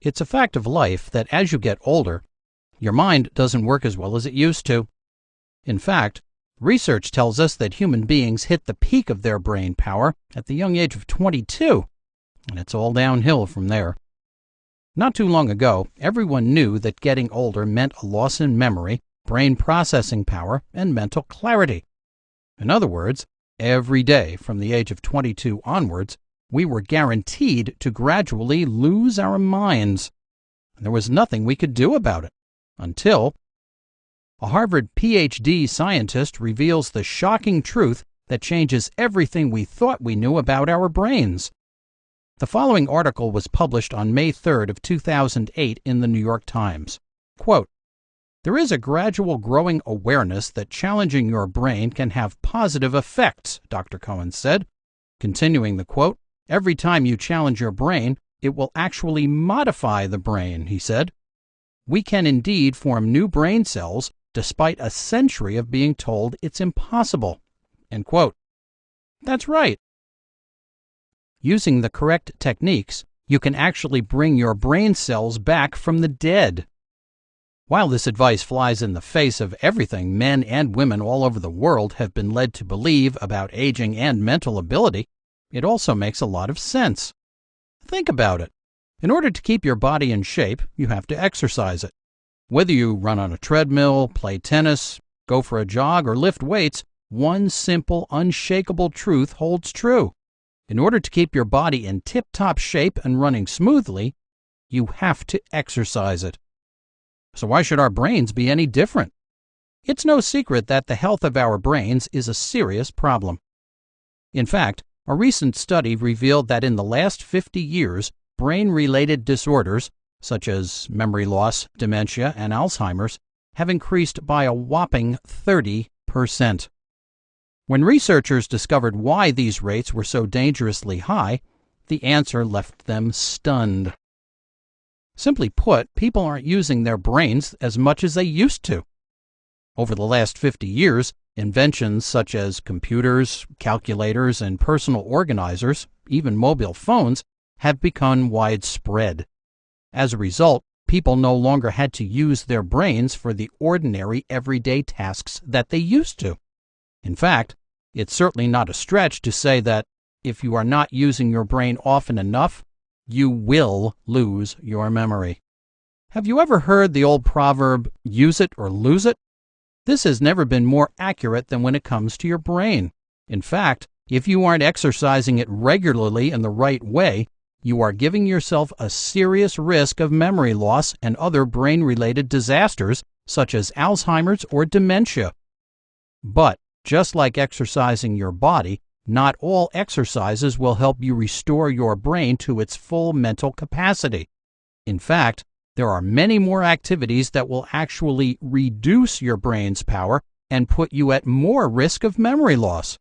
It's a fact of life that as you get older, your mind doesn't work as well as it used to. In fact, research tells us that human beings hit the peak of their brain power at the young age of 22, and it's all downhill from there. Not too long ago, everyone knew that getting older meant a loss in memory, brain processing power, and mental clarity. In other words, every day from the age of 22 onwards, we were guaranteed to gradually lose our minds. And there was nothing we could do about it until a Harvard PhD scientist reveals the shocking truth that changes everything we thought we knew about our brains. The following article was published on May 3rd of 2008 in the New York Times. Quote, "There is a gradual growing awareness that challenging your brain can have positive effects," Dr. Cohen said. Continuing the quote, "Every time you challenge your brain, it will actually modify the brain," he said. "We can indeed form new brain cells despite a century of being told it's impossible." End quote. That's right. Using the correct techniques, you can actually bring your brain cells back from the dead. While this advice flies in the face of everything men and women all over the world have been led to believe about aging and mental ability, it also makes a lot of sense. Think about it. In order to keep your body in shape, you have to exercise it. Whether you run on a treadmill, play tennis, go for a jog, or lift weights, one simple, unshakable truth holds true. In order to keep your body in tip-top shape and running smoothly, you have to exercise it. So why should our brains be any different? It's no secret that the health of our brains is a serious problem. In fact, a recent study revealed that in the last 50 years, brain-related disorders, such as memory loss, dementia, and Alzheimer's, have increased by a whopping 30%. When researchers discovered why these rates were so dangerously high, the answer left them stunned. Simply put, people aren't using their brains as much as they used to. Over the last 50 years, inventions such as computers, calculators, and personal organizers, even mobile phones, have become widespread. As a result, people no longer had to use their brains for the ordinary, everyday tasks that they used to. In fact, it's certainly not a stretch to say that if you are not using your brain often enough, you will lose your memory. Have you ever heard the old proverb, use it or lose it? This has never been more accurate than when it comes to your brain. In fact, if you aren't exercising it regularly in the right way, you are giving yourself a serious risk of memory loss and other brain-related disasters such as Alzheimer's or dementia. But just like exercising your body, not all exercises will help you restore your brain to its full mental capacity. In fact, there are many more activities that will actually reduce your brain's power and put you at more risk of memory loss.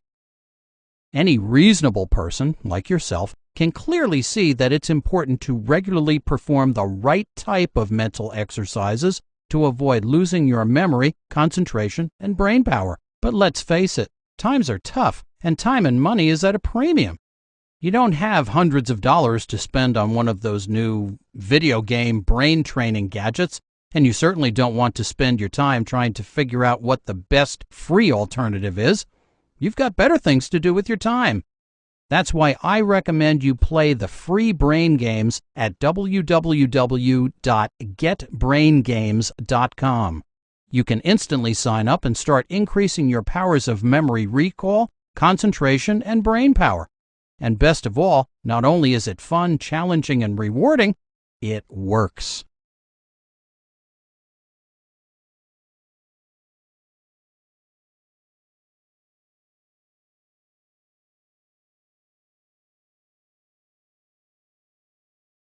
Any reasonable person, like yourself, can clearly see that it's important to regularly perform the right type of mental exercises to avoid losing your memory, concentration, and brain power. But let's face it, times are tough, and time and money is at a premium. You don't have hundreds of dollars to spend on one of those new video game brain training gadgets, and you certainly don't want to spend your time trying to figure out what the best free alternative is. You've got better things to do with your time. That's why I recommend you play the free brain games at www.getbraingames.com. You can instantly sign up and start increasing your powers of memory recall, concentration, and brain power. And best of all, not only is it fun, challenging, and rewarding, it works.